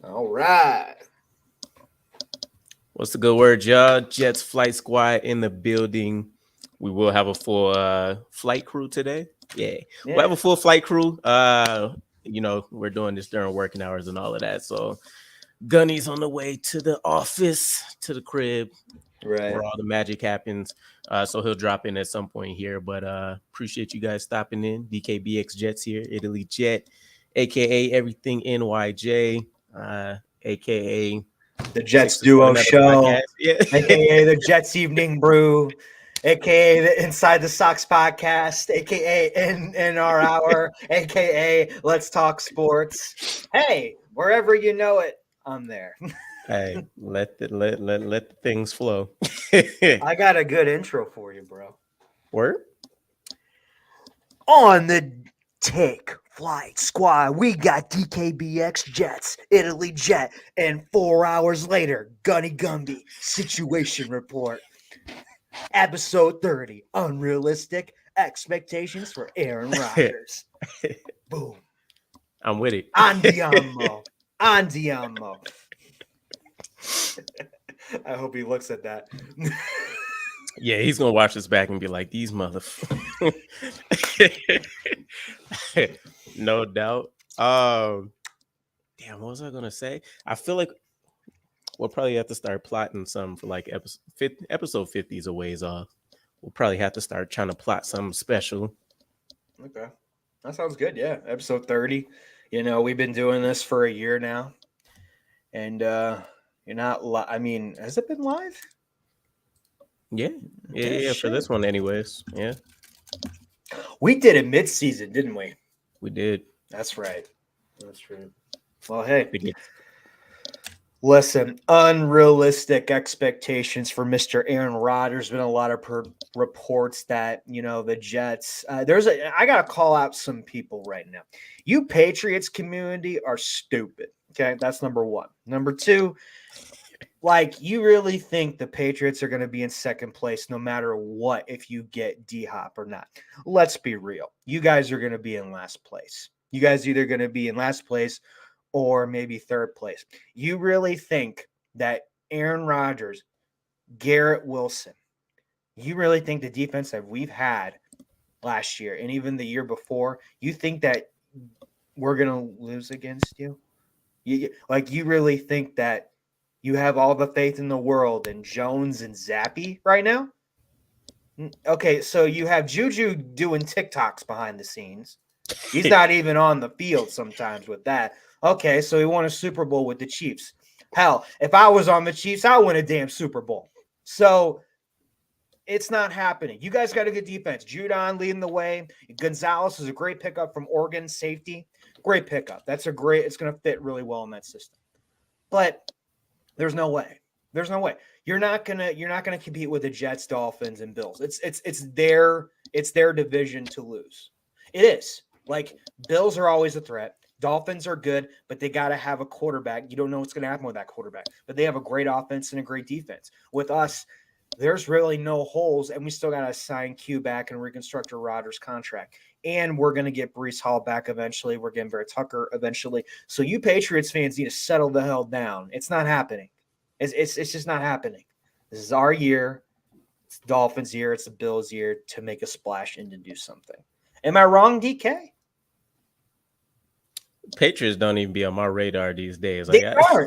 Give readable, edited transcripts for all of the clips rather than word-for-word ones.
All right. What's the good word, y'all? Jets flight squad in the building. We will have a full flight crew today. Yeah, we'll have Yeah. a full flight crew. We're doing this during working hours and all of that. So Gunny's on the way to the office, to the crib, Right. where all the magic happens. So he'll drop in at some point here. But appreciate you guys stopping in. DKBxJets here, Italy Jet, aka Everything NYJ, aka The Jets Sixers for Duo another podcast. Show, Yeah. aka the Jets Evening Brew, aka the Inside the Sox Podcast, aka in our hour, aka Let's Talk Sports. Hey, wherever you know it, I'm there. Hey, let the things flow. I got a good intro for you, bro. Word? On the Take Flight Squad, we got DKBX Jets, Italy Jet, and 4 hours later, Gunny Gumby Situation Report. Episode 30, Unrealistic Expectations for Aaron Rodgers. Boom. I'm with it. Andiamo. Andiamo. I hope he looks at that. Yeah, he's gonna watch this back and be like, these motherfuckers. No doubt. Damn, what was I gonna say? I feel like we'll probably have to start plotting some for like episode 50 is a ways off. We'll probably have to start trying to plot something special. Okay. That sounds good. Yeah. Episode 30. You know, we've been doing this for a year now. And you're not I mean, has it been live? Yeah, for this one anyways. Yeah. We did it mid-season, didn't we? We did. That's right. That's right. Well, hey. Yeah. Listen, unrealistic expectations for Mr. Aaron Rodgers. Been a lot of reports that, you know, the Jets. I got to call out some people right now. You Patriots community are stupid. Okay, that's number one. Number two, like, you really think the Patriots are going to be in second place no matter what if you get D-Hop or not? Let's be real. You guys are going to be in last place. You guys either going to be in last place or maybe third place. You really think that Aaron Rodgers, Garrett Wilson, you really think the defense that we've had last year and even the year before, you think that we're going to lose against you? You really think that you have all the faith in the world in Jones and Zappy right now? Okay, so you have Juju doing TikToks behind the scenes. He's not even on the field sometimes with that. Okay, so he won a Super Bowl with the Chiefs. Hell, if I was on the Chiefs, I win a damn Super Bowl. So it's not happening. You guys got a good defense. Judon leading the way. Gonzalez is a great pickup from Oregon safety. Great pickup. It's going to fit really well in that system. But there's no way. There's no way. You're not gonna compete with the Jets, Dolphins, and Bills. It's their division to lose. It is. Like, Bills are always a threat. Dolphins are good, but they got to have a quarterback. You don't know what's going to happen with that quarterback, but they have a great offense and a great defense. With us, there's really no holes, and we still got to sign Q back and reconstruct our Rodgers contract. And we're going to get Breece Hall back eventually. We're getting Barrett Tucker eventually. So you Patriots fans need to settle the hell down. It's not happening. It's just not happening. This is our year. It's the Dolphins' year. It's the Bills' year to make a splash and to do something. Am I wrong, DK? Patriots don't even be on my radar these days. They are.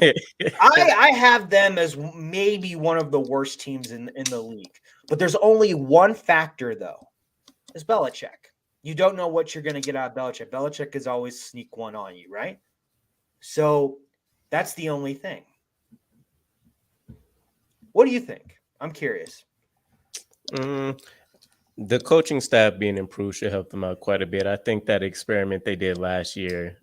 I have them as maybe one of the worst teams in the league. But there's only one factor, though. It's Belichick. You don't know what you're going to get out of Belichick. Belichick is always sneak one on you, right? So that's the only thing. What do you think? I'm curious. The coaching staff being improved should help them out quite a bit. I think that experiment they did last year,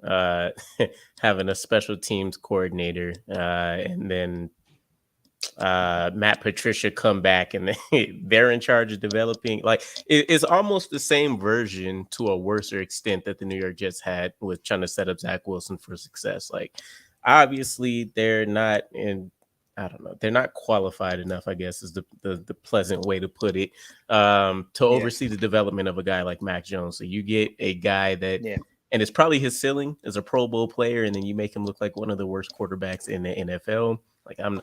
having a special teams coordinator, and then Matt Patricia come back and they're in charge of developing. Like, it's almost the same version to a worse extent that the New York Jets had with trying to set up Zach Wilson for success. Like, obviously they're not in. I don't know. They're not qualified enough, I guess, is the pleasant way to put it, to oversee the development of a guy like Mac Jones. So you get a guy that and it's probably his ceiling as a Pro Bowl player, and then you make him look like one of the worst quarterbacks in the NFL. Like I'm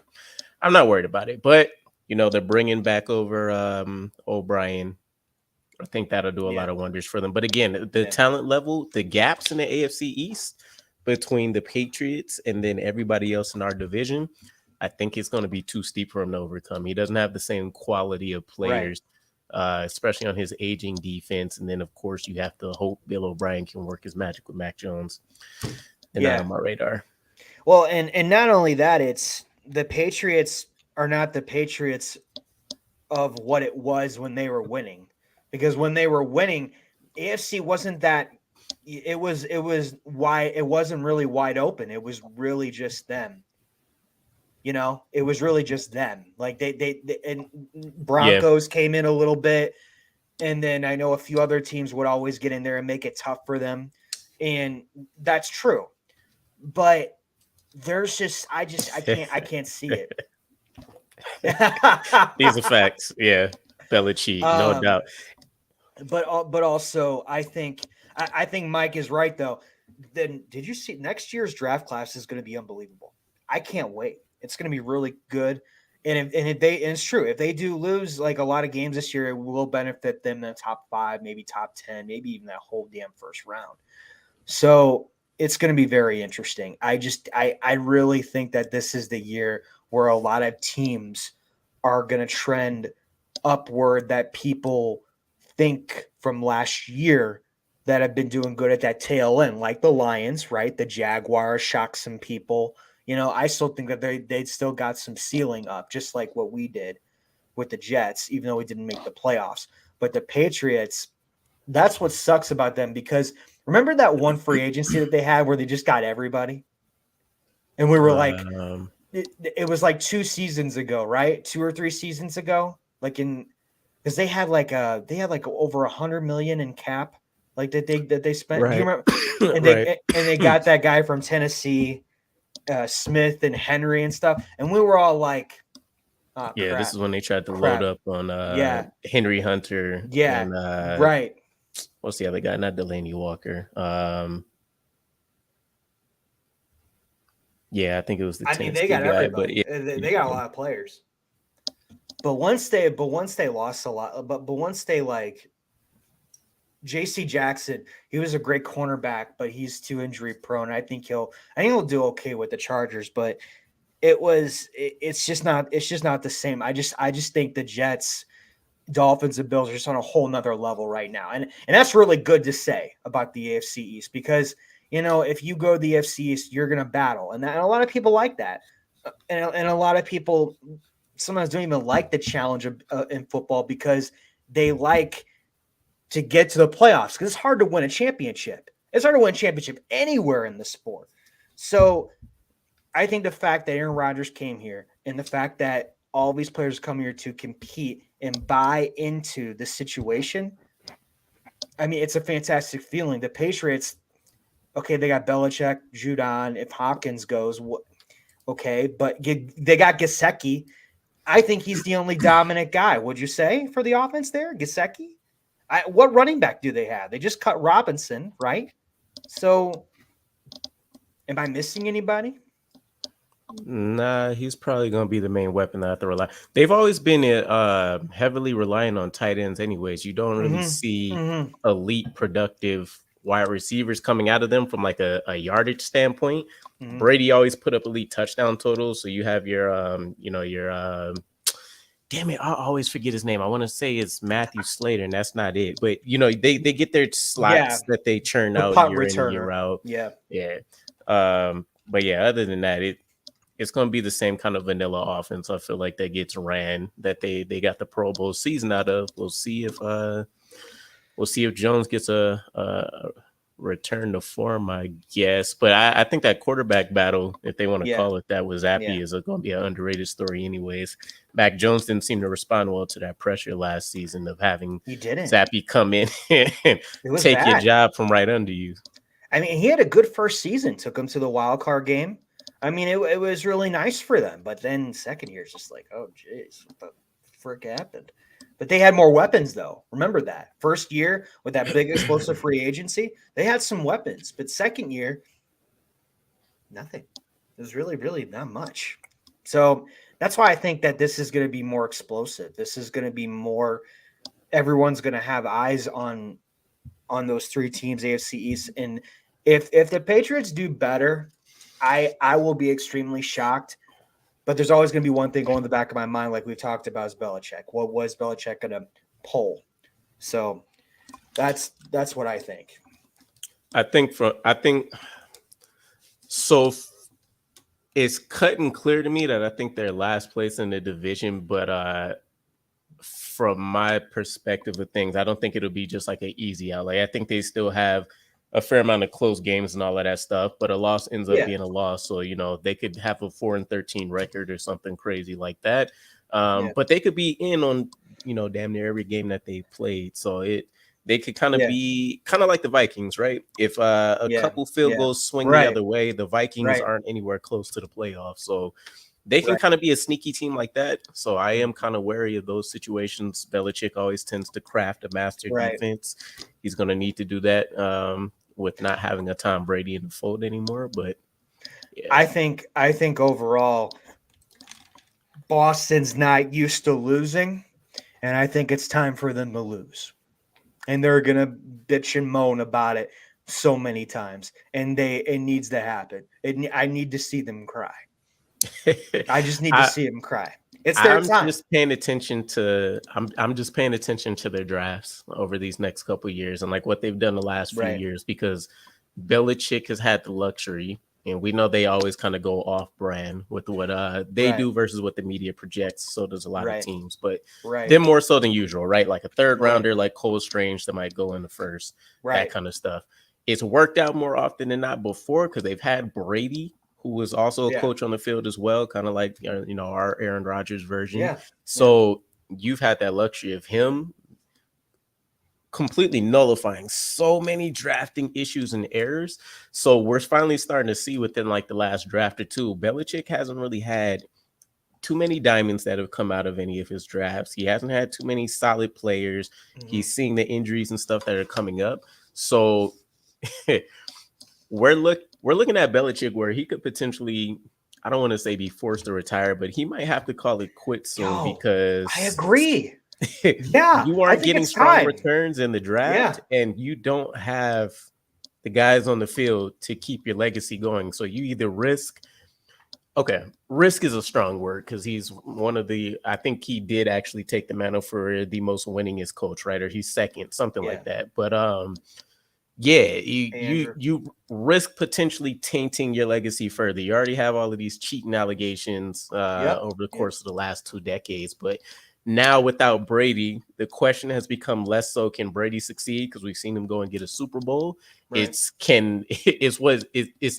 not worried about it, but they're bringing back over O'Brien. I think that'll do a lot of wonders for them. But again, the talent level, the gaps in the AFC East between the Patriots and then everybody else in our division, I think it's going to be too steep for him to overcome. He doesn't have the same quality of players, especially on his aging defense. And then, of course, you have to hope Bill O'Brien can work his magic with Mac Jones. They're not on my radar. Well, and not only that, it's the Patriots are not the Patriots of what it was when they were winning. Because when they were winning, AFC wasn't that. It was wide. It wasn't really wide open. It was really just them. It was really just them. Like they and Broncos came in a little bit, and then I know a few other teams would always get in there and make it tough for them, and that's true. But there's just I can't see it. These are facts. Yeah, Belichick, no doubt. But also, I think Mike is right though. Then did you see next year's draft class is going to be unbelievable? I can't wait. It's going to be really good. And it's true. If they do lose like a lot of games this year, it will benefit them in the top 5, maybe top 10, maybe even that whole damn first round. So it's going to be very interesting. I really think that this is the year where a lot of teams are going to trend upward that people think from last year that have been doing good at that tail end, like the Lions, right? The Jaguars shocked some people. I still think that they'd still got some ceiling up, just like what we did with the Jets, even though we didn't make the playoffs. But the Patriots, that's what sucks about them, because remember that one free agency that they had where they just got everybody? And we were like, it was like 2 seasons ago, right? 2 or 3 seasons ago, because they had like over $100 million in cap, like that they spent. Right. Do you remember? And they got that guy from Tennessee, Smith and Henry and stuff, and we were all like, oh, yeah, crap, this is when they tried to load up on Henry Hunter. And, right. What's the other guy? Not Delaney Walker. Yeah, I think it was the Tennessee they got guy, everybody. but They got a lot of players. But once they lost a lot, but once they like J.C. Jackson, he was a great cornerback, but he's too injury prone. I think he'll do okay with the Chargers, but it's just not the same. I just think the Jets, Dolphins, and Bills are just on a whole nother level right now, and that's really good to say about the AFC East, because if you go to the AFC East, you're going to battle, and a lot of people like that, and a lot of people sometimes don't even like the challenge in football, because they like to get to the playoffs, because it's hard to win a championship. It's hard to win a championship anywhere in the sport. So I think the fact that Aaron Rodgers came here, and the fact that all these players come here to compete and buy into the situation, it's a fantastic feeling. The Patriots, okay, they got Belichick, Judon. If Hopkins goes, okay, but they got Gesicki. I think he's the only dominant guy, would you say, for the offense there? Gesicki? What running back do they have? They just cut Robinson, right? So am I missing anybody? Nah, he's probably going to be the main weapon that I have to rely. They've always been heavily relying on tight ends anyways. You don't really see elite productive wide receivers coming out of them from like a yardage standpoint. Brady always put up elite touchdown totals. So you have your damn it, I always forget his name. I want to say it's Matthew Slater, and that's not it. But they get their slots that they churn out year in and year out. Yeah. But yeah, other than that, it's going to be the same kind of vanilla offense. I feel like that gets ran, that they got the Pro Bowl season out of. We'll see if Jones gets a return to form, I guess. But I think that quarterback battle, if they want to call it that, with Zappe is going to be an underrated story anyways. Mac Jones didn't seem to respond well to that pressure last season of having Zappe come in and take your job from right under you. He had a good first season, took him to the wild card game. It was really nice for them. But then second year is just like, oh, geez, what the frick happened? But they had more weapons, though. Remember that. First year with that big explosive free agency, they had some weapons. But second year, nothing. It was really, really not much. So that's why I think that this is going to be more explosive. This is going to be more. Everyone's going to have eyes on those three teams, AFC East, and if the Patriots do better, I will be extremely shocked. But there's always going to be one thing going in the back of my mind, like we've talked about, is Belichick. What was Belichick going to pull? So that's what I think. I think so. It's cut and clear to me that I think they're last place in the division, but from my perspective of things, I don't think it'll be just like an easy out. Like I think they still have a fair amount of close games and all of that stuff, but a loss ends up being a loss. So, they could have a 4-13 record or something crazy like that. But they could be in on, damn near every game that they played. So they could kind of be kind of like the Vikings, right? If a couple field goals swing the other way, the Vikings aren't anywhere close to the playoffs. So they can kind of be a sneaky team like that. So I am kind of wary of those situations. Belichick always tends to craft a master defense. He's going to need to do that with not having a Tom Brady in the fold anymore. But yeah. I think overall, Boston's not used to losing, and I think it's time for them to lose. And they're going to bitch and moan about it so many times. And it needs to happen. I need to see them cry. I just need to see them cry. It's their time. I'm just paying attention to their drafts over these next couple of years and like what they've done the last few years, because Belichick has had the luxury, and we know they always kind of go off brand with what they do versus what the media projects. So does a lot of teams, but they're more so than usual, right? Like a third rounder, like Cole Strange, that might go in the first, that kind of stuff. It's worked out more often than not before because they've had Brady, who was also a coach on the field as well, kind of like, our Aaron Rodgers version. Yeah. So you've had that luxury of him completely nullifying so many drafting issues and errors. So we're finally starting to see within like the last draft or two, Belichick hasn't really had too many diamonds that have come out of any of his drafts. He hasn't had too many solid players. Mm-hmm. He's seeing the injuries and stuff that are coming up. So we're looking at Belichick where he could potentially, I don't want to say be forced to retire, but he might have to call it quits soon because I agree. Yeah, you aren't getting strong returns in the draft, and you don't have the guys on the field to keep your legacy going. So you either risk is a strong word because he's one of the, I think he did actually take the mantle for the most winningest coach, right? Or he's second, something like that. But you risk potentially tainting your legacy further. You already have all of these cheating allegations over the course of the last 2 decades, but now without Brady, the question has become less so, can Brady succeed? Because we've seen him go and get a Super Bowl. Right. It's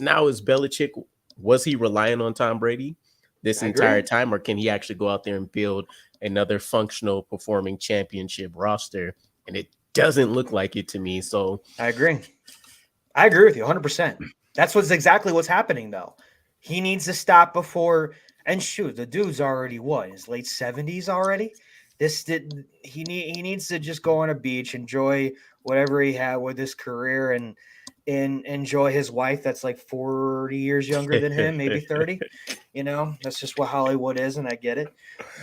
now is Belichick, was he relying on Tom Brady this entire time, or can he actually go out there and build another functional performing championship roster? And it doesn't look like it to me. So I agree with you 100%. That's exactly what's happening though. He needs to stop before. And shoot, the dude's already in his late 70s already. He needs to just go on a beach, enjoy whatever he had with his career, and enjoy his wife that's like 40 years younger than him, maybe 30. That's just what Hollywood is, and I get it.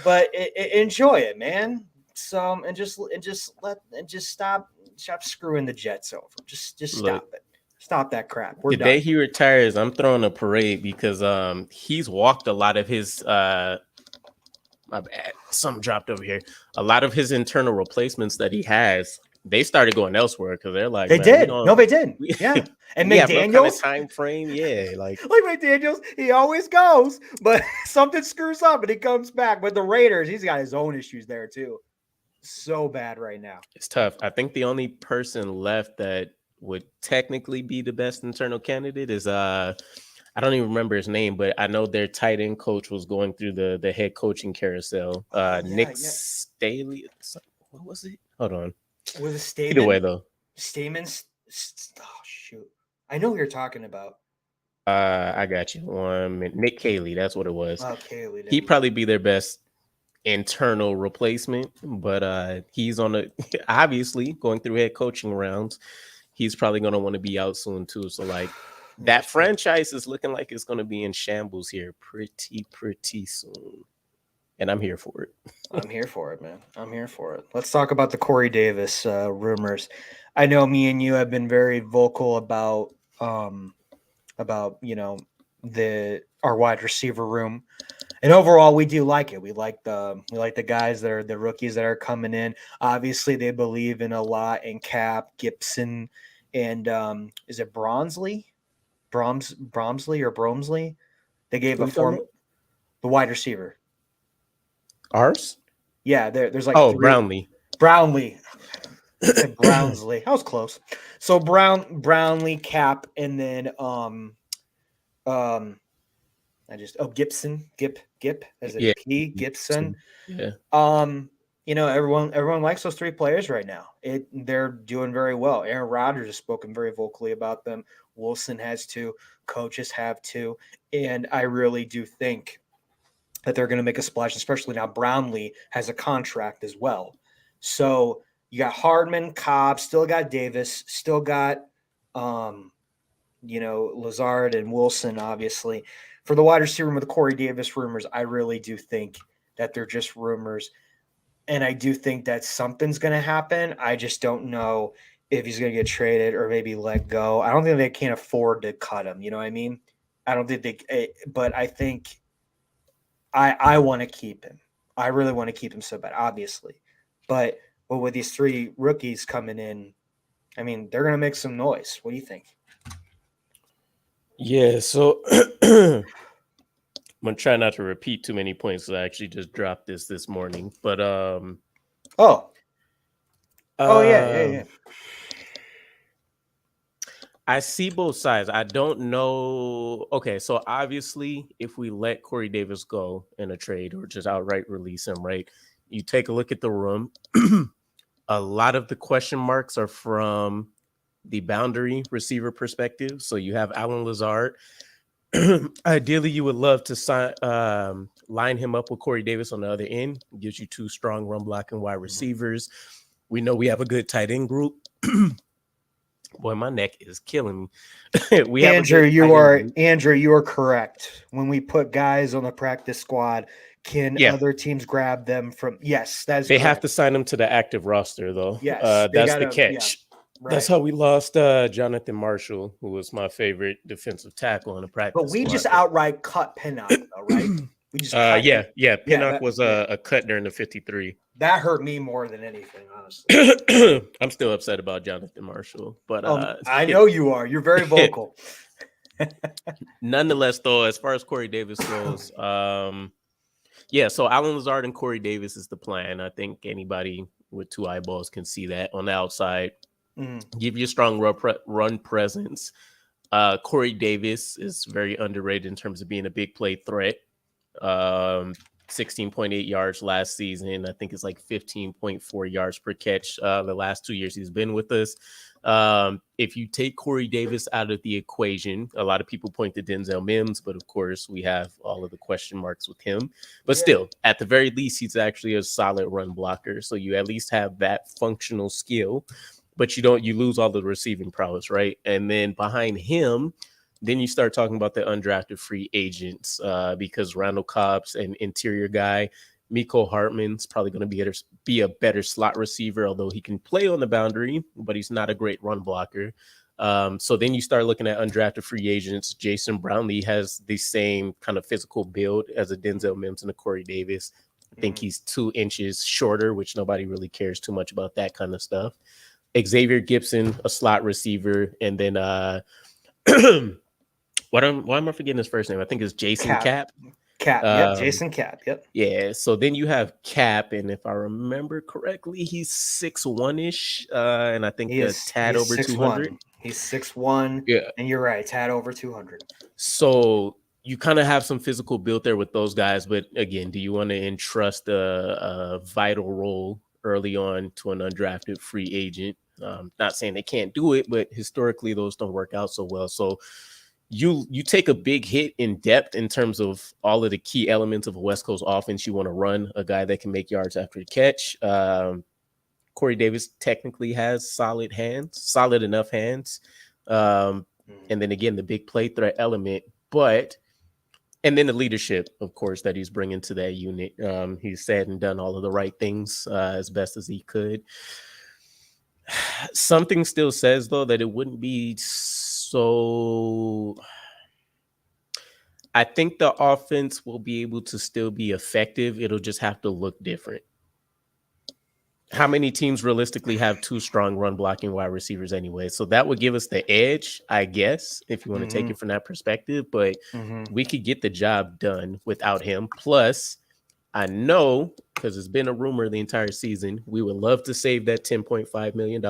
But enjoy it, man. So and just stop screwing the Jets over. Just stop it. Stop that crap. The day he retires, I'm throwing a parade because he's walked a lot of his my bad, something dropped over here. A lot of his internal replacements that he has, they started going elsewhere because they're like, they did. Yeah. And McDaniels, no kind of time frame, like McDaniels, he always goes, but something screws up and he comes back. But the Raiders, he's got his own issues there too. So bad right now. It's tough. I think the only person left that would technically be the best internal candidate is I don't even remember his name, but I know their tight end coach was going through the head coaching carousel. Nick Staley. What was it? Hold on. Was it Stamen? Either way though. Stamen. Oh shoot. I know who you're talking about. I got you. Nick Caley, that's what it was. Oh, Caley. He'd probably be their best internal replacement, but he's on a obviously going through head coaching rounds. He's probably going to want to be out soon too. So like that franchise is looking like it's going to be in shambles here pretty soon. And I'm here for it. I'm here for it, man. I'm here for it. Let's talk about the Corey Davis rumors. I know me and you have been very vocal about our wide receiver room. And overall, we do like it. We like the guys that are the rookies that are coming in. Obviously, they believe in a lot in Cap, Gibson, and is it Bromsley? Bromsley or Bromsley? They gave a form the wide receiver. Ours? Yeah, there's like Brownlee. Brownlee. Brownsley. I was close. So Brownlee, Cap, and then Gibson, Gip, as a P, Gibson. Yeah. Everyone likes those three players right now. They're doing very well. Aaron Rodgers has spoken very vocally about them. Wilson has too. Coaches have too. And I really do think that they're going to make a splash, especially now Brownlee has a contract as well. So you got Hardman, Cobb, still got Davis, still got Lazard and Wilson, obviously. For the wide receiver with the Corey Davis rumors, I really do think that they're just rumors. And I do think that something's going to happen. I just don't know if he's going to get traded or maybe let go. I don't think they can't afford to cut him. You know what I mean? I don't think but I think I want to keep him. I really want to keep him so bad, obviously. But with these three rookies coming in, I mean, they're going to make some noise. What do you think? Yeah, so I'm going to try not to repeat too many points. I actually just dropped this morning. But yeah. I see both sides. I don't know. Okay, so obviously, if we let Corey Davis go in a trade or just outright release him, right? You take a look at the room. A lot of the question marks are from the boundary receiver perspective. So you have Alan Lazard. Ideally, you would love to line him up with Corey Davis on the other end. Gives you two strong run blocking wide receivers. We know we have a good tight end group. Boy, my neck is killing me. Andrew, you are correct. When we put guys on the practice squad, can other teams grab them from? Yes, that's they correct. Have to sign them to the active roster, though. Yes, that's the catch. Yeah, right. That's how we lost Jonathan Marshall, who was my favorite defensive tackle in the practice. But we squad. Just outright cut Pinnock, though, right? We just Pinnock was a cut during the 53. That hurt me more than anything, honestly. I'm still upset about Jonathan Marshall, but I know you are. You're very vocal. Nonetheless, though, as far as Corey Davis goes, so Alan Lazard and Corey Davis is the plan. I think anybody with two eyeballs can see that on the outside. Give you a strong run presence. Corey Davis is very underrated in terms of being a big play threat. 16.8 yards last season. I think it's like 15.4 yards per catch the last 2 years he's been with us. If you take Corey Davis out of the equation, a lot of people point to Denzel Mims, but of course we have all of the question marks with him. But still, at the very least, he's actually a solid run blocker. So you at least have that functional skill, but you lose all the receiving prowess, right? And then behind him, then you start talking about the undrafted free agents because Randall Cobb's an interior guy. Miko Hartman's probably going to be a better slot receiver, although he can play on the boundary, but he's not a great run blocker. So then you start looking at undrafted free agents. Jason Brownlee has the same kind of physical build as a Denzel Mims and a Corey Davis. I think he's 2 inches shorter, which nobody really cares too much about that kind of stuff. Xavier Gibson, a slot receiver, and then why am I forgetting his first name? I think it's Jason Cap. Jason Cap. Yep. Yeah. So then you have Cap, and if I remember correctly, he's 6'1"ish, and I think a tad over 200. He's 6'1". Yeah, and you're right, tad over 200. So you kind of have some physical build there with those guys, but again, do you want to entrust a vital role early on to an undrafted free agent? Not saying they can't do it, but historically those don't work out so well. So you take a big hit in depth in terms of all of the key elements of a West Coast offense. You want to run a guy that can make yards after the catch. Corey Davis technically has solid hands, solid enough hands. And then again, the big play threat element, and then the leadership, of course, that he's bringing to that unit. He's said and done all of the right things as best as he could. Something still says, though, that it wouldn't be so. I think the offense will be able to still be effective. It'll just have to look different. How many teams realistically have two strong run blocking wide receivers anyway? So that would give us the edge, I guess, if you want to take it from that perspective. But we could get the job done without him. Plus, I know, because it's been a rumor the entire season, we would love to save that $10.5 million.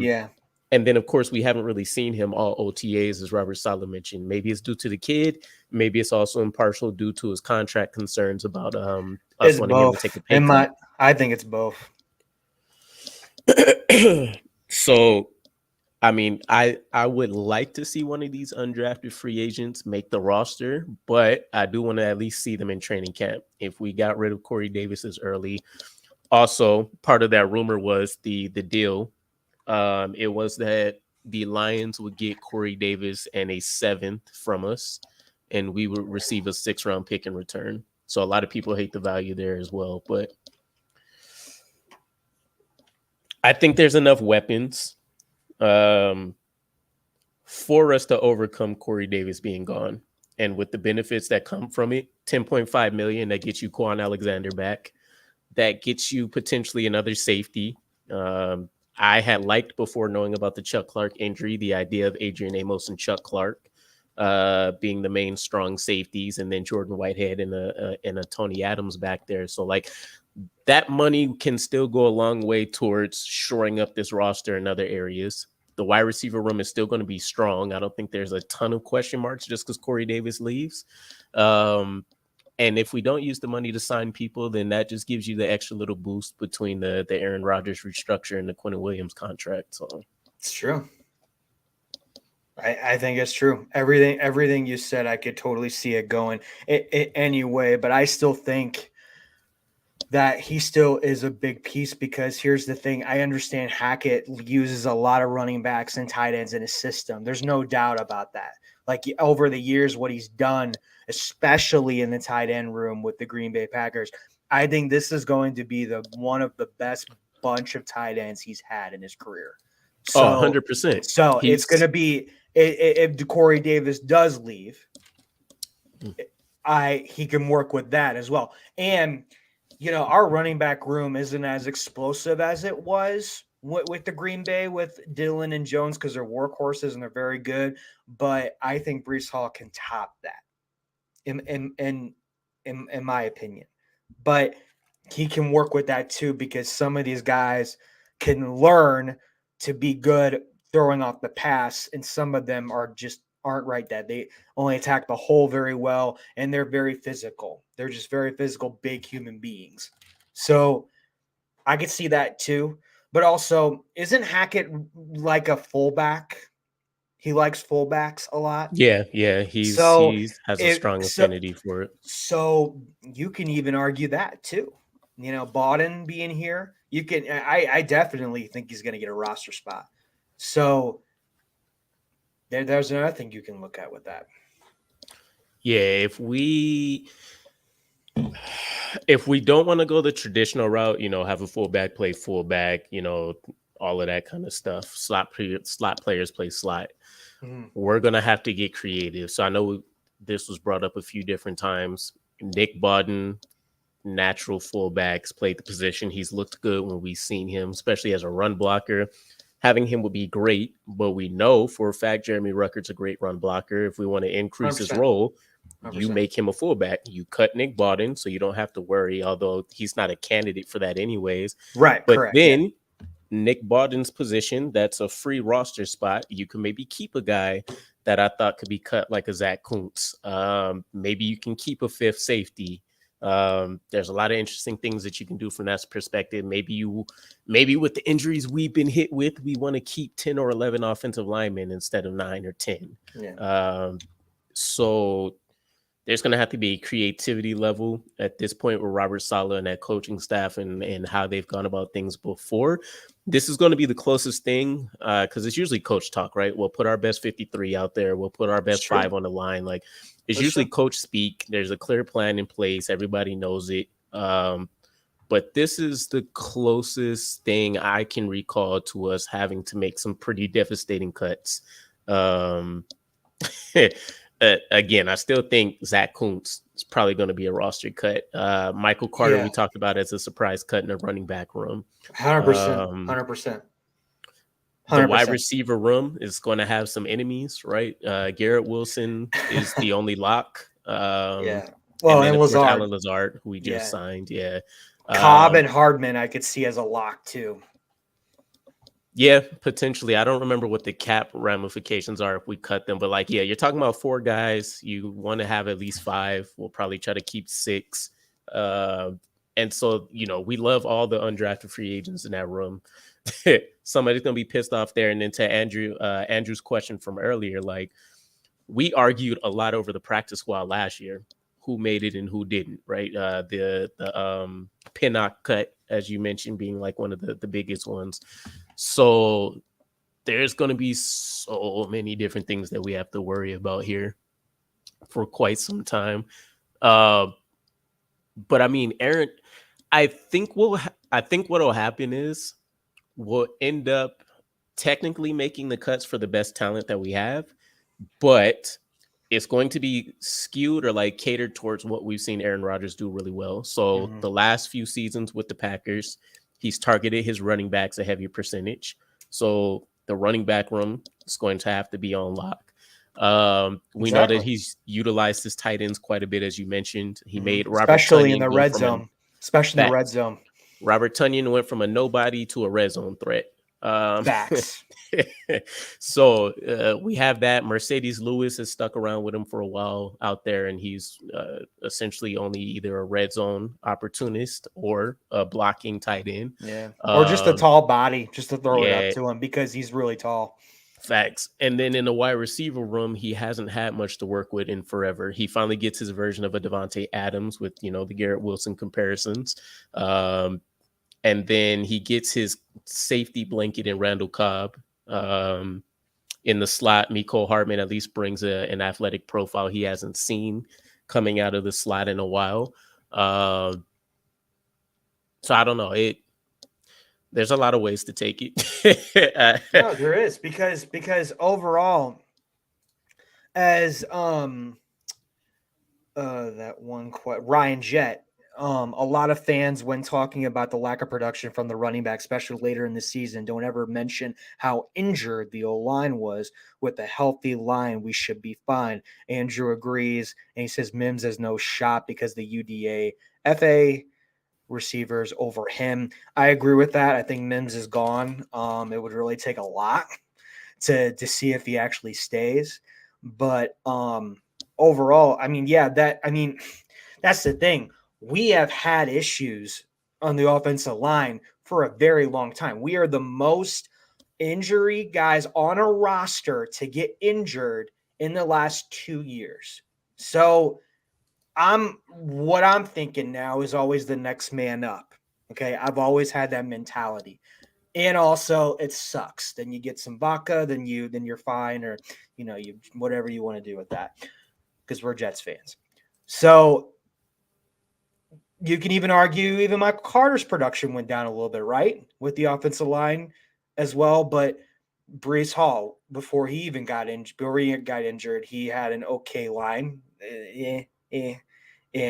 Yeah. And then, of course, we haven't really seen him all OTAs, as Robert Saleh mentioned. Maybe it's due to the kid. Maybe it's also impartial due to his contract concerns about us wanting him to take a pay cut. I think it's both. So, I mean, I would like to see one of these undrafted free agents make the roster, but I do want to at least see them in training camp. If we got rid of Corey Davis as early. Also, part of that rumor was the deal. It was that the Lions would get Corey Davis and a 7th from us, and we would receive a 6th-round pick in return. So a lot of people hate the value there as well. But I think there's enough weapons for us to overcome Corey Davis being gone. And with the benefits that come from it, $10.5 million, that gets you Quan Alexander back. That gets you potentially another safety. I had liked, before knowing about the Chuck Clark injury, the idea of Adrian Amos and Chuck Clark being the main strong safeties, and then Jordan Whitehead and a Tony Adams back there. So like that money can still go a long way towards shoring up this roster in other areas. The wide receiver room is still going to be strong. I don't think there's a ton of question marks just because Corey Davis leaves. And if we don't use the money to sign people, then that just gives you the extra little boost between the Aaron Rodgers restructure and the Quentin Williams contract. So it's true. I think it's true. Everything you said, I could totally see it going anyway. But I still think that he still is a big piece, because here's the thing. I understand Hackett uses a lot of running backs and tight ends in his system. There's no doubt about that. Like over the years, what he's done, especially in the tight end room with the Green Bay Packers, I think this is going to be one of the best bunch of tight ends he's had in his career. So, 100%. So it's going to be, if Corey Davis does leave, he can work with that as well. And, our running back room isn't as explosive as it was with the Green Bay, with Dillon and Jones, because they're workhorses and they're very good. But I think Breece Hall can top that, in my opinion. But he can work with that too, because some of these guys can learn to be good throwing off the pass, and some of them aren't right that. They only attack the hole very well, and they're very physical. They're just very physical, big human beings. So I could see that too. But also, isn't Hackett like a fullback? He likes fullbacks a lot. Yeah. He has a strong affinity for it. So you can even argue that too. Bawden being here, I definitely think he's going to get a roster spot. So there's another thing you can look at with that. Yeah, if we don't want to go the traditional route, have a fullback play fullback, all of that kind of stuff. Slot players play slot. We're going to have to get creative. So I know this was brought up a few different times. Nick Bawden, natural fullbacks, played the position. He's looked good when we've seen him, especially as a run blocker. Having him would be great, but we know for a fact Jeremy Ruckert's a great run blocker. If we want to increase 100%. His role, 100%. You make him a fullback. You cut Nick Bawden, so you don't have to worry, although he's not a candidate for that anyways. Right, but correct. Then Nick Bawden's position, that's a free roster spot. You can maybe keep a guy that I thought could be cut like a Zach Kuntz. Maybe you can keep a 5th safety. There's a lot of interesting things that you can do from that perspective. Maybe with the injuries we've been hit with, we want to keep 10 or 11 offensive linemen instead of 9 or 10. Yeah. So there's going to have to be a creativity level at this point with Robert Saleh and that coaching staff and how they've gone about things before. This is going to be the closest thing because it's usually coach talk, right? We'll put our best 53 out there. We'll put our best 5 on the line. Like it's usually coach speak. There's a clear plan in place. Everybody knows it. But this is the closest thing I can recall to us having to make some pretty devastating cuts. Again, I still think Zach Kuntz is probably going to be a roster cut. Michael Carter, we talked about as a surprise cut in the running back room. 100%. 100%. The wide receiver room is going to have some enemies, right? Garrett Wilson is the only lock. Yeah. Well, and Lazard. Alan Lazard, who we just signed. Yeah. Cobb and Hardman, I could see as a lock too. Yeah, potentially. I don't remember what the cap ramifications are if we cut them, but like, yeah, you're talking about 4 guys. You want to have at least 5. We'll probably try to keep 6. And so, we love all the undrafted free agents in that room. Somebody's going to be pissed off there. And then to Andrew's question from earlier, like we argued a lot over the practice squad last year, who made it and who didn't, right? The Pinnock cut, as you mentioned, being like one of the biggest ones. So there's going to be so many different things that we have to worry about here for quite some time. But I mean, Aaron, I think what'll happen is we'll end up technically making the cuts for the best talent that we have, but it's going to be skewed or like catered towards what we've seen Aaron Rodgers do really well. So the last few seasons with the Packers, he's targeted his running backs a heavy percentage. So the running back room is going to have to be on lock. We know that he's utilized his tight ends quite a bit, as you mentioned. He made Robert especially Tonyan in the red zone. Especially in the red zone. Robert Tonyan went from a nobody to a red zone threat. Facts. So we have that. Mercedes Lewis has stuck around with him for a while out there, and he's essentially only either a red zone opportunist or a blocking tight end. Yeah, or just a tall body, just to throw it up to him because he's really tall. Facts. And then in the wide receiver room, he hasn't had much to work with in forever. He finally gets his version of a Devontae Adams with, the Garrett Wilson comparisons. And then he gets his safety blanket in Randall Cobb. In the slot, Mecole Hardman at least brings an athletic profile he hasn't seen coming out of the slot in a while. So I don't know. There's a lot of ways to take it. No, there is because overall, as Ryan Jett. A lot of fans, when talking about the lack of production from the running back, especially later in the season, don't ever mention how injured the O-line was. With a healthy line, we should be fine. Andrew agrees, and he says Mims has no shot because the UDA FA receivers over him. I agree with that. I think Mims is gone. It would really take a lot to see if he actually stays. But overall, that's the thing. We have had issues on the offensive line for a very long time. We are the most injury guys on a roster to get injured in the last 2 years. So what I'm thinking now is always the next man up. Okay. I've always had that mentality. And also it sucks. Then you get some vodka, then you're fine, or you whatever you want to do with that. Because we're Jets fans. So you can even argue even Michael Carter's production went down a little bit, right? With the offensive line as well. But Breece Hall, before he got injured, he had an okay line. And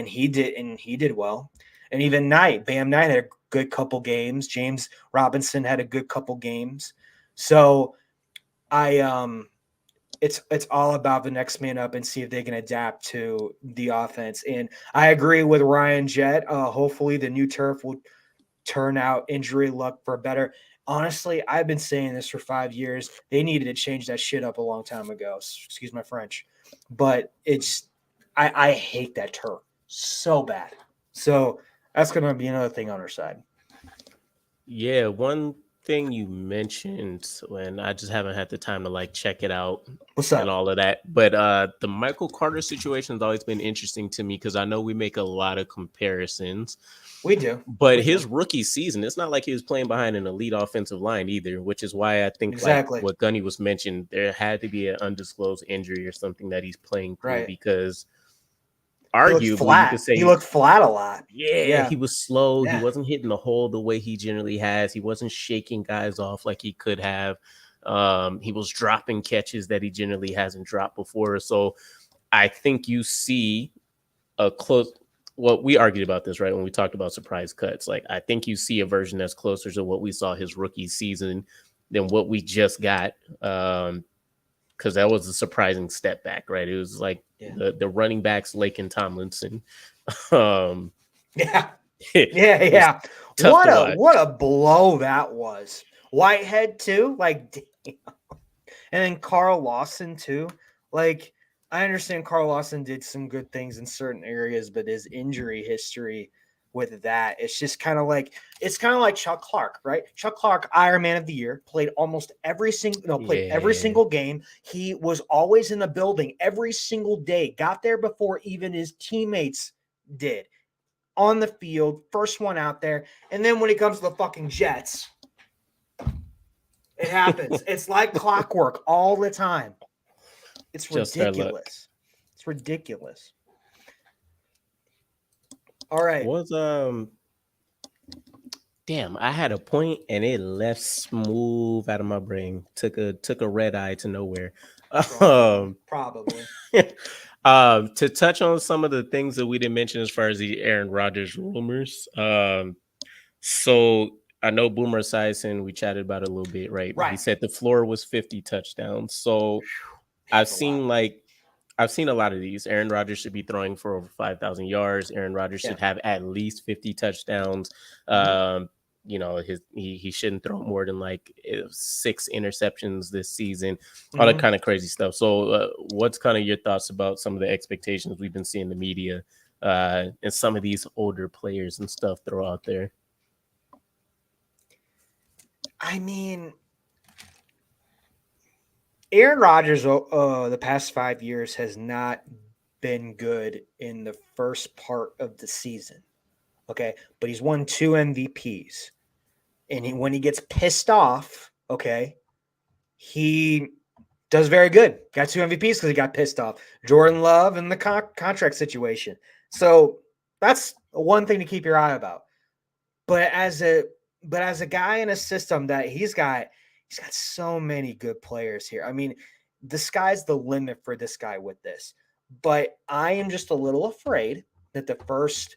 he did well. And even Bam Knight had a good couple games. James Robinson had a good couple games. So it's all about the next man up and see if they can adapt to the offense. And I agree with Ryan Jett. Hopefully the new turf will turn out injury luck for better. Honestly, I've been saying this for 5 years. They needed to change that shit up a long time ago. Excuse my French. But I hate that turf so bad. So that's going to be another thing on our side. Yeah, one thing you mentioned when I just haven't had the time to like check it out What's and up? all of that. But the Michael Carter situation has always been interesting to me because I know we make a lot of comparisons. We do. But We do. his rookie season, it's not like he was playing behind an elite offensive line either, which is why I think like Exactly. what Gunny was mentioned, there had to be an undisclosed injury or something that he's playing through Right. because He looked arguably you could flat. He say, looked flat a lot. yeah, Yeah. he was slow. He Yeah. wasn't hitting the hole the way he generally has. He wasn't shaking guys off like he could have. He was dropping catches that he generally hasn't dropped before. So I think you see a close. Well, we argued about this right when we talked about surprise cuts. Like I think you see a version that's closer to what we saw his rookie season than what we just got. Because that was a surprising step back, right? It was like the running backs, Lake and Tomlinson. Um, Yeah. it Yeah. was Yeah. tough to watch. What a blow that was. Whitehead too. Like, damn. And then Carl Lawson too. Like, I understand Carl Lawson did some good things in certain areas, but his injury history with that, it's kind of like Chuck Clark, right? Chuck Clark, Iron Man of the Year, played every single game. He was always in the building every single day, got there before even his teammates did. On the field, first one out there. And then when it comes to the fucking Jets, it happens. It's like clockwork all the time. It's Just our luck. ridiculous. It's ridiculous. All right. Damn, I had a point and it left smooth out of my brain. Took a red eye to nowhere. Probably. To touch on some of the things that we didn't mention as far as the Aaron Rodgers rumors. So I know Boomer Esiason, we chatted about it a little bit, right? Right. He said the floor was 50 touchdowns. So I've seen a lot of these. Aaron Rodgers should be throwing for over 5,000 yards. Aaron Rodgers should have at least 50 touchdowns. You know, he shouldn't throw more than like 6 interceptions this season. All that kind of crazy stuff. So, what's kind of your thoughts about some of the expectations we've been seeing in the media and some of these older players and stuff throw out there? I mean, Aaron Rodgers, the past 5 years has not been good in the first part of the season. Okay, but he's won 2 MVPs, and when he gets pissed off, okay, he does very good. Got 2 MVPs because he got pissed off. Jordan Love and the contract situation. So that's one thing to keep your eye about. But as a guy in a system that he's got so many good players here. I mean, the sky's the limit for this guy with this. But I am just a little afraid that the first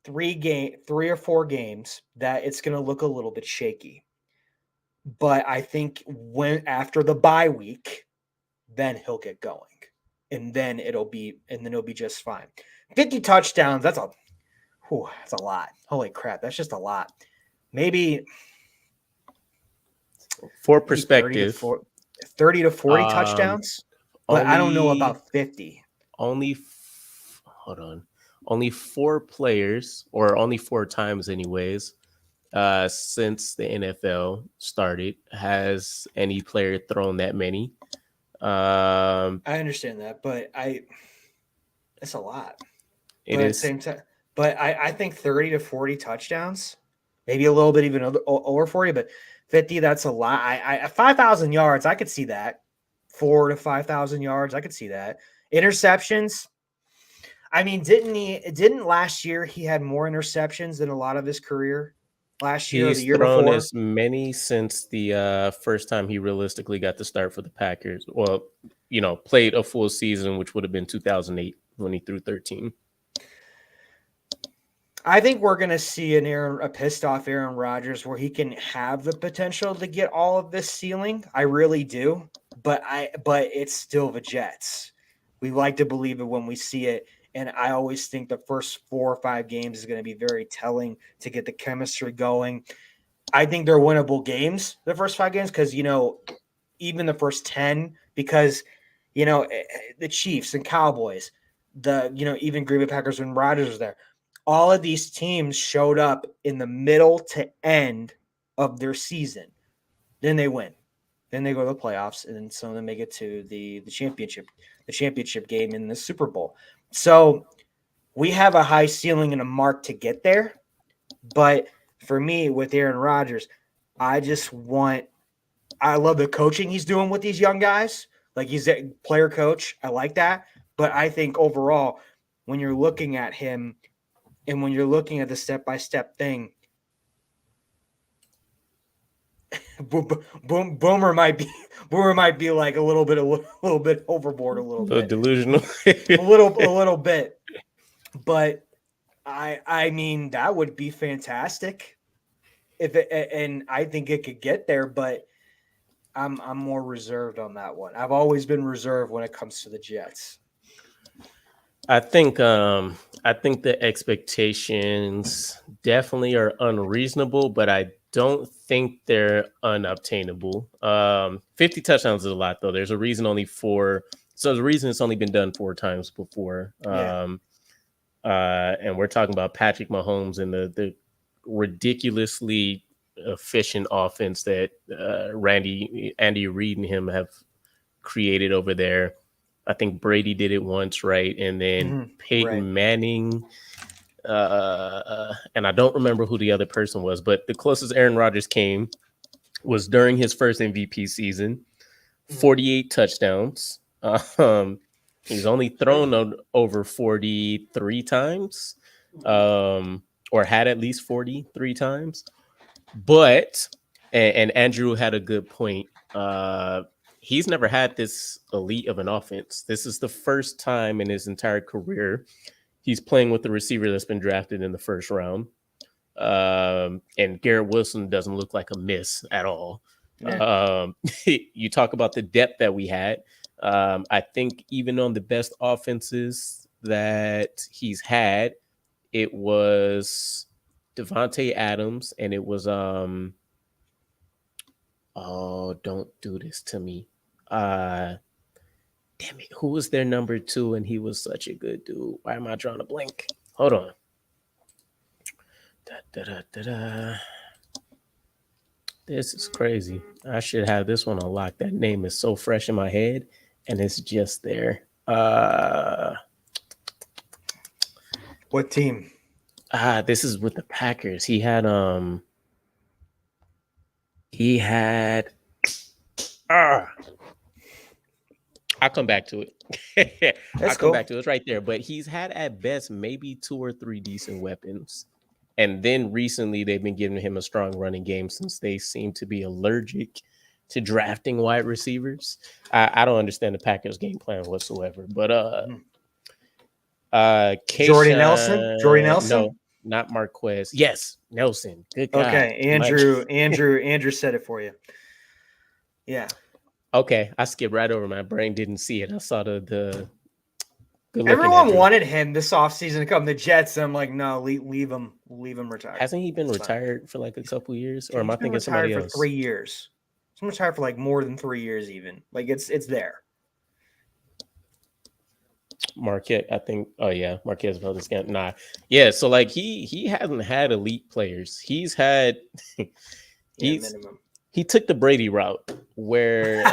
3 or 4 games that it's going to look a little bit shaky. But I think after the bye week, then he'll get going. And then it'll be just fine. 50 touchdowns, that's a lot. Holy crap, that's just a lot. Maybe for perspective, 30 to 40 touchdowns, but I don't know about 50. Hold on. Only 4 players, or only 4 times anyways, since the NFL started, has any player thrown that many. I understand that, but it's a lot. It is. At the same time, but I think 30 to 40 touchdowns, maybe a little bit even over 40, but 50, that's a lot. I 5,000 yards, I could see that. 4 to 5,000 yards, I could see that. Interceptions, I mean, didn't last year he had more interceptions than a lot of his career? Last year or the year thrown before? as many since the first time he realistically got to start for the Packers. Well, you know, played a full season, which would have been 2008 when he threw 13. I think we're going to see a pissed off Aaron Rodgers where he can have the potential to get all of this ceiling. I really do, but it's still the Jets. We like to believe it when we see it, and I always think the first 4 or 5 games is going to be very telling to get the chemistry going. I think they're winnable games, the first 5 games, because even the first 10, because the Chiefs and Cowboys, even Green Bay Packers when Rodgers was there. all of these teams showed up in the middle to end of their season. Then they win. Then they go to the playoffs, and then some of them make it to the championship game in the Super Bowl. So we have a high ceiling and a mark to get there. But for me, with Aaron Rodgers, I love the coaching he's doing with these young guys. Like, he's a player coach. I like that. But I think overall, when you're looking at him and when you're looking at the step-by-step thing, Boomer might be like a little bit overboard, a little bit delusional, a little bit. But I mean, that would be fantastic and I think it could get there. But I'm more reserved on that one. I've always been reserved when it comes to the Jets. I think the expectations definitely are unreasonable, but I don't think they're unobtainable. 50 touchdowns is a lot, though. There's a reason only 4. So the reason it's only been done 4 times before. Yeah. And we're talking about Patrick Mahomes and the ridiculously efficient offense that Andy Reid and him have created over there. I think Brady did it once, right? And then Peyton Manning, and I don't remember who the other person was, but the closest Aaron Rodgers came was during his first MVP season, 48 touchdowns. He's only thrown over 43 times, or had at least 43 times. But, and Andrew had a good point, he's never had this elite of an offense. This is the first time in his entire career he's playing with a receiver that's been drafted in the first round. And Garrett Wilson doesn't look like a miss at all. Yeah. You talk about the depth that we had. I think even on the best offenses that he's had, it was Devontae Adams and it was oh, don't do this to me. Damn it. Who was their number 2? And he was such a good dude. Why am I drawing a blank? Hold on. This is crazy. I should have this one unlocked. That name is so fresh in my head, and it's just there. What team? This is with the Packers. He had I'll come back to it. Come back to it. It's right there. But he's had at best maybe 2 or 3 decent weapons. And then recently they've been giving him a strong running game since they seem to be allergic to drafting wide receivers. I don't understand the Packers game plan whatsoever. But Jordy Nelson? No, not Marquez. Yes, Nelson. Good guy. Okay, Andrew said it for you. Yeah. Okay, I skipped right over. My brain didn't see it. I saw the everyone wanted him this offseason to come to the Jets. I'm like, no, leave him retired. Hasn't he been retired for like a couple years? Or am I thinking somebody else? For 3 years. He's been retired for like more than 3 years even. Like, it's there. Marquette, I think. Oh yeah, Marquez Valdez-Scantling. Nah, yeah. So like he hasn't had elite players. He's had minimum. He took the Brady route, where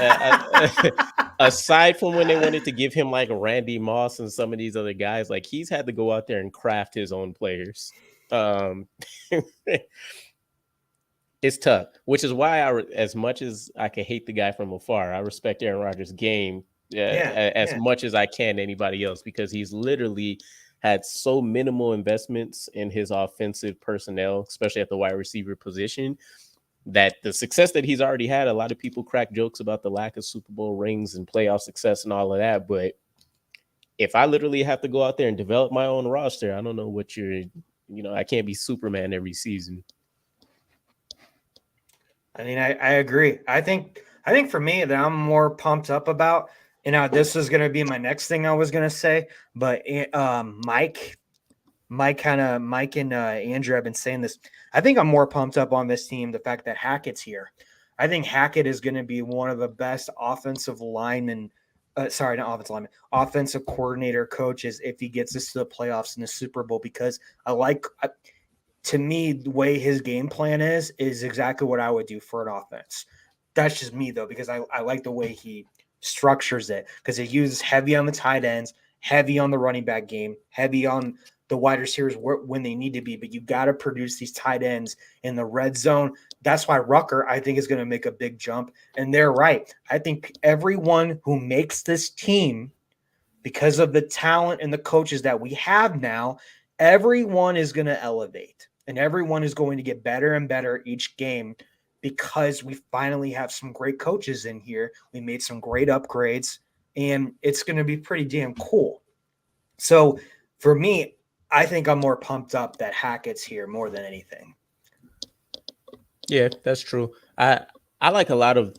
aside from when they wanted to give him like Randy Moss and some of these other guys, like he's had to go out there and craft his own players. It's tough, which is why as much as I can hate the guy from afar, I respect Aaron Rodgers' game as much as I can anybody else, because he's literally had so minimal investments in his offensive personnel, especially at the wide receiver position, that the success that he's already had, a lot of people crack jokes about the lack of Super Bowl rings and playoff success and all of that. But if I literally have to go out there and develop my own roster, I don't know what I can't be Superman every season. I mean, I agree. I think for me that I'm more pumped up about, this is going to be my next thing I was going to say, but Mike and Andrew have been saying this. I think I'm more pumped up on this team, the fact that Hackett's here. I think Hackett is going to be one of the best offensive linemen sorry, not offensive lineman, offensive coordinator coaches if he gets us to the playoffs in the Super Bowl, because to me, the way his game plan is exactly what I would do for an offense. That's just me, though, because I like the way he structures it, because he uses heavy on the tight ends, heavy on the running back game, heavy on the wide receivers when they need to be. But you got to produce these tight ends in the red zone. That's why Rucker, I think, is going to make a big jump. And they're right. I think everyone who makes this team, because of the talent and the coaches that we have now, everyone is going to elevate and everyone is going to get better and better each game, because we finally have some great coaches in here. We made some great upgrades, and it's going to be pretty damn cool. So for me, I think I'm more pumped up that Hackett's here more than anything. Yeah, that's true. I like a lot of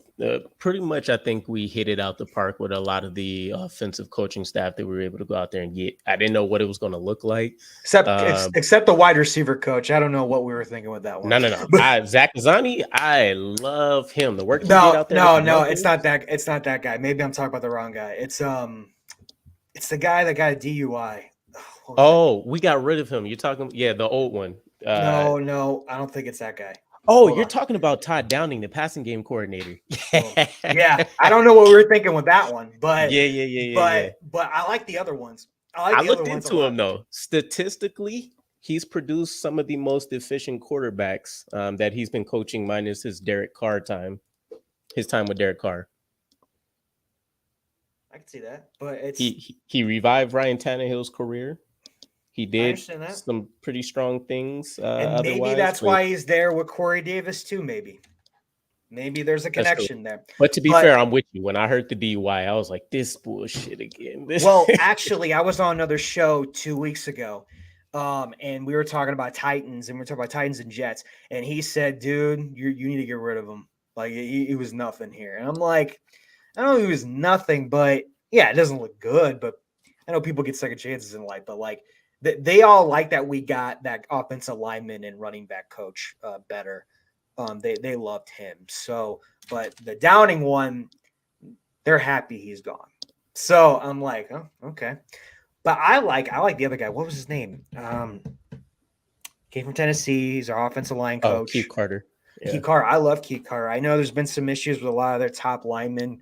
pretty much. I think we hit it out the park with a lot of the offensive coaching staff that we were able to go out there and get. I didn't know what it was going to look like, except the wide receiver coach. I don't know what we were thinking with that one. No. Zach Zani, I love him. The work he did No, out there. no, it's not that. It's not that guy. Maybe I'm talking about the wrong guy. It's the guy that got a DUI. Oh, we got rid of him. You're talking, the old one. No, I don't think it's that guy. Oh, you're talking about Todd Downing, the passing game coordinator. Yeah, I don't know what we were thinking with that one, but yeah. But I like the other ones. I looked into him though. Statistically, he's produced some of the most efficient quarterbacks that he's been coaching, minus his Derek Carr time. His time with Derek Carr. I can see that, but it's he revived Ryan Tannehill's career. He did some pretty strong things. And maybe that's why he's there with Corey Davis too. Maybe there's a connection there. But to be fair, I'm with you. When I heard the DUI, I was like, this bullshit again. Well, actually, I was on another show 2 weeks ago, and we were talking about Titans, and we were talking about Titans and Jets, and he said, dude, you need to get rid of him. Like, he was nothing here. And I'm like, I don't know if he was nothing, but yeah, it doesn't look good. But I know people get second chances in life, but like, they all like that we got that offensive lineman and running back coach better. They loved him. So, but the Downing one, they're happy he's gone. So I'm like, oh, okay. But I like the other guy. What was his name? Came from Tennessee. He's our offensive line coach. Keith Carter. Yeah. Keith Carter. I love Keith Carter. I know there's been some issues with a lot of their top linemen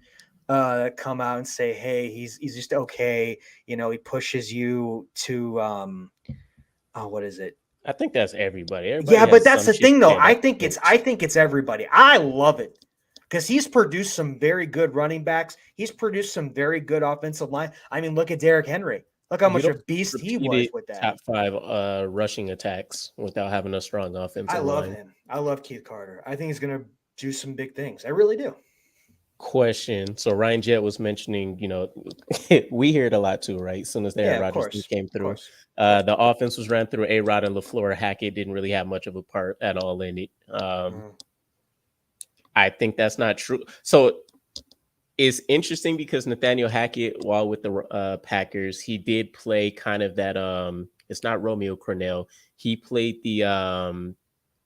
come out and say, hey, he's just okay. You know, he pushes you to what is it? I think that's everybody. Yeah, but that's the thing though. I think it's everybody. I love it because he's produced some very good running backs. He's produced some very good offensive line. I mean, look at Derrick Henry. Look how much a beast he was with that. Top 5 rushing attacks without having a strong offensive line. I love him. I love Keith Carter. I think he's going to do some big things. I really do. Question. So Ryan Jett was mentioning, we hear it a lot too, right? As soon as Aaron Rodgers came through, the offense was ran through A-Rod and LaFleur. Hackett didn't really have much of a part at all in it. I think that's not true. So it's interesting because Nathaniel Hackett, while with the Packers, he did play kind of that. It's not Romeo Crennel. He played the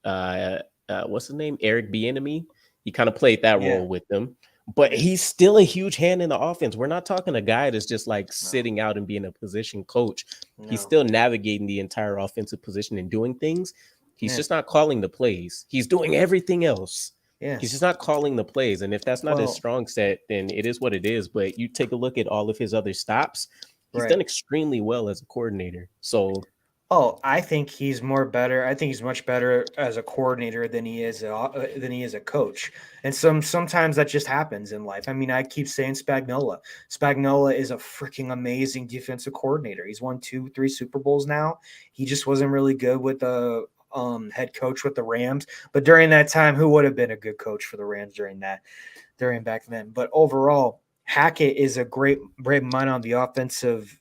what's his name? Eric Bieniemy. He kind of played that role with them. But he's still a huge hand in the offense. We're not talking a guy that's just like sitting out and being a position coach. No. He's still navigating the entire offensive position and doing things. He's just not calling the plays. He's doing everything else. Yeah. He's just not calling the plays. And if that's not his strong set, then it is what it is. But you take a look at all of his other stops. He's done extremely well as a coordinator. So I think he's better. I think he's much better as a coordinator than he is a coach. And sometimes that just happens in life. I mean, I keep saying Spagnuolo. Spagnuolo is a freaking amazing defensive coordinator. He's won 2-3 Super Bowls now. He just wasn't really good with the head coach with the Rams. But during that time, who would have been a good coach for the Rams during back then? But overall, Hackett is a great mind on the offensive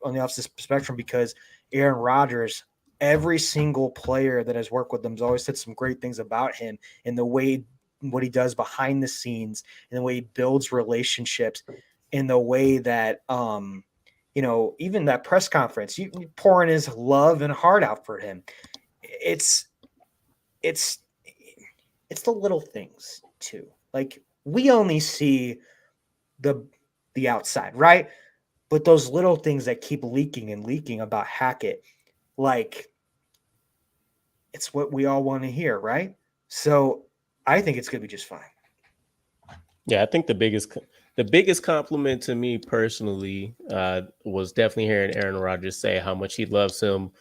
spectrum because Aaron Rodgers, every single player that has worked with him has always said some great things about him and the way what he does behind the scenes and the way he builds relationships and the way that, even that press conference, you pouring his love and heart out for him. It's the little things too. Like we only see the the outside, right? But those little things that keep leaking and leaking about Hackett, like, it's what we all want to hear, right? So I think it's going to be just fine. Yeah, I think the biggest compliment to me personally was definitely hearing Aaron Rodgers say how much he loves him,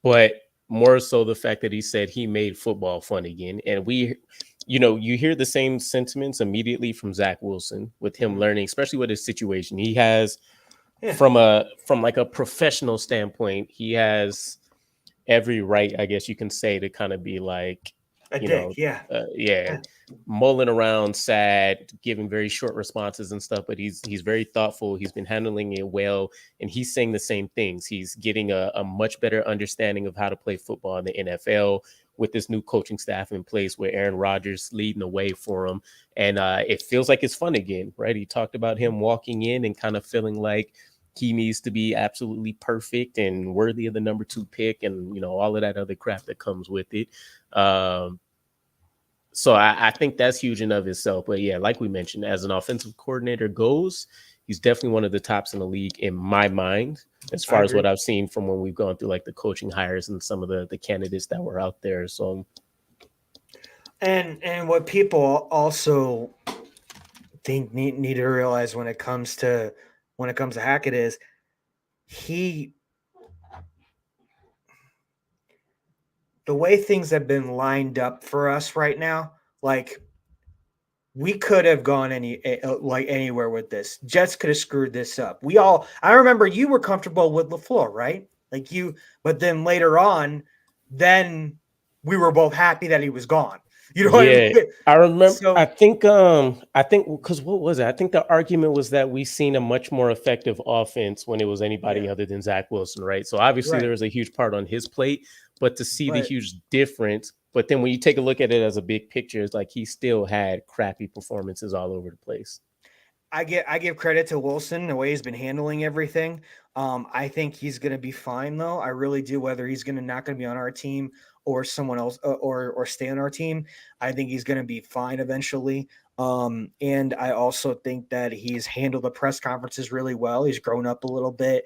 but more so the fact that he said he made football fun again. And you hear the same sentiments immediately from Zach Wilson with him learning, especially with his situation. He has from like a professional standpoint, he has every right, I guess you can say, to kind of be like, A you know, dick, yeah. yeah, mulling around, sad, giving very short responses and stuff. But he's very thoughtful. He's been handling it well, and he's saying the same things. He's getting a much better understanding of how to play football in the NFL with this new coaching staff in place, with Aaron Rodgers leading the way for him, and it feels like it's fun again, right? He talked about him walking in and kind of feeling like he needs to be absolutely perfect and worthy of the number 2 pick, and all of that other crap that comes with it. So I think that's huge in of itself. But yeah, like we mentioned, as an offensive coordinator goes, he's definitely one of the tops in the league in my mind, as far as what I've seen from when we've gone through like the coaching hires and some of the candidates that were out there. So, and what people also think need to realize when it comes to Hackett is the way things have been lined up for us right now, like, we could have gone anywhere with this. Jets could have screwed this up. I remember you were comfortable with LaFleur, right? But then later on, then we were both happy that he was gone. You know what I yeah, mean? I remember. So, I think because what was it? I think the argument was that we seen a much more effective offense when it was anybody other than Zach Wilson, right? So obviously there right. was a huge part on his plate, but to see the But huge difference. But then when you take a look at it as a big picture, it's like he still had crappy performances all over the place. I give credit to Wilson, the way he's been handling everything. I think he's going to be fine, though. I really do. Whether he's not going to be on our team or someone else, or stay on our team, I think he's going to be fine eventually. And I also think that he's handled the press conferences really well. He's grown up a little bit.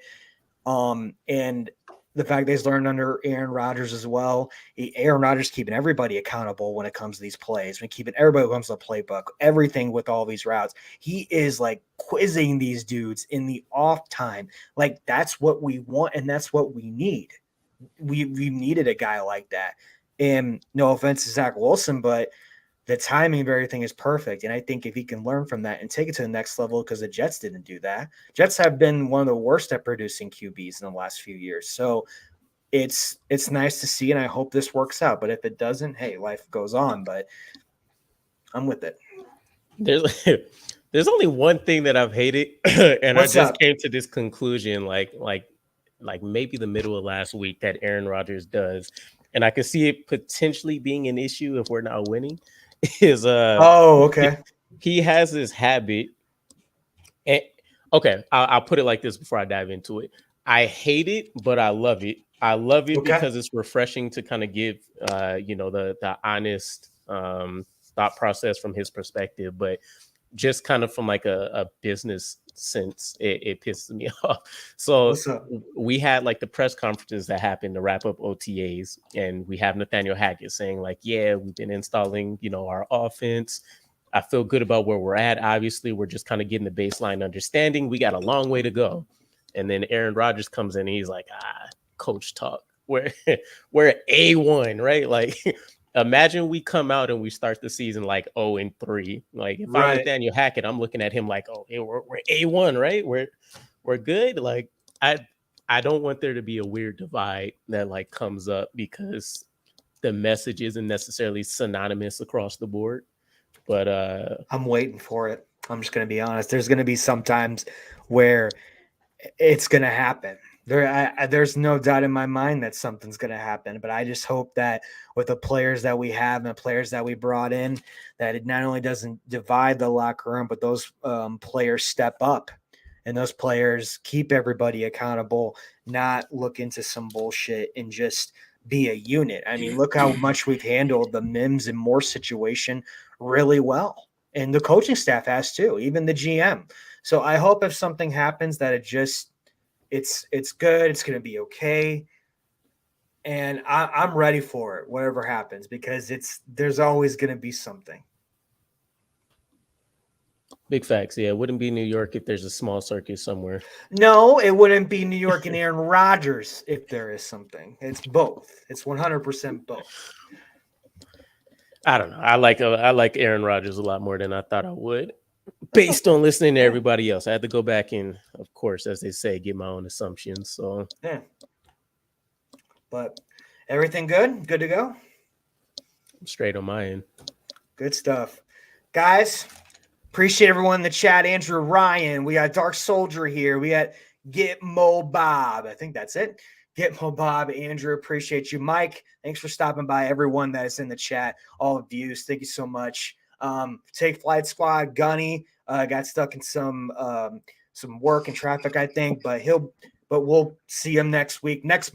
And the fact that he's learned under Aaron Rodgers as well. Aaron Rodgers keeping everybody accountable when it comes to these plays, when keeping everybody who comes to the playbook, everything with all these routes. He is like quizzing these dudes in the off time. Like, that's what we want, and that's what we need. We needed a guy like that. And no offense to Zach Wilson, but the timing of everything is perfect. And I think if he can learn from that and take it to the next level, because the Jets didn't do that. Jets have been one of the worst at producing QBs in the last few years. So it's nice to see, and I hope this works out. But if it doesn't, hey, life goes on. But I'm with it. There's only one thing that I've hated, and What's I just up? came to this conclusion like maybe the middle of last week, that Aaron Rodgers does, and I can see it potentially being an issue if we're not winning. Is Oh, okay. he has this habit. And, okay, I'll put it like this before I dive into it. I hate it, but I love it. I love it Okay. because it's refreshing to kind of give the honest thought process from his perspective, but just kind of from like a business sense, it pisses me off. So What's up? we had like the press conferences that happened to wrap up OTAs, and we have Nathaniel Hackett saying like, yeah, we've been installing, our offense. I feel good about where we're at. Obviously, we're just kind of getting the baseline understanding. We got a long way to go. And then Aaron Rodgers comes in and he's like, coach talk. We're A1, right? Like, imagine we come out and we start the season like 0-3. Like, if I'm Right. Nathaniel Hackett, I'm looking at him like, oh, hey, we're A1, right? We're good. Like, I don't want there to be a weird divide that like comes up because the message isn't necessarily synonymous across the board. But I'm waiting for it. I'm just going to be honest. There's going to be some times where it's going to happen. There's no doubt in my mind that something's going to happen, but I just hope that with the players that we have and the players that we brought in, that it not only doesn't divide the locker room, but those players step up and those players keep everybody accountable, not look into some bullshit and just be a unit. I mean, look how much we've handled the Mims and Moore situation really well. And the coaching staff has too, even the GM. So I hope if something happens that it's good. It's going to be okay. And I'm ready for it, whatever happens, because there's always going to be something. Big facts. Yeah, it wouldn't be New York if there's a small circus somewhere. No, it wouldn't be New York and Aaron Rodgers if there is something. It's both. It's 100% both. I don't know. I like Aaron Rodgers a lot more than I thought I would, based on listening to everybody else. I had to go back and, of course, as they say, get my own assumptions. So yeah. But everything good? Good to go? I'm straight on my end. Good stuff. Guys, appreciate everyone in the chat. Andrew Ryan. We got Dark Soldier here. We got Get Mo Bob. I think that's it. Get Mo Bob. Andrew, appreciate you. Mike, thanks for stopping by. Everyone that is in the chat, all the views, thank you so much. Take Flight Squad. Gunny got stuck in some work and traffic, I think, but we'll see him next week. Next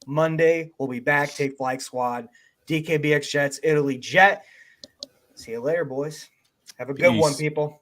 Monday, we'll be back. Take Flight Squad. DKBxJets, Italy Jet. See you later, boys. Have a good one, people.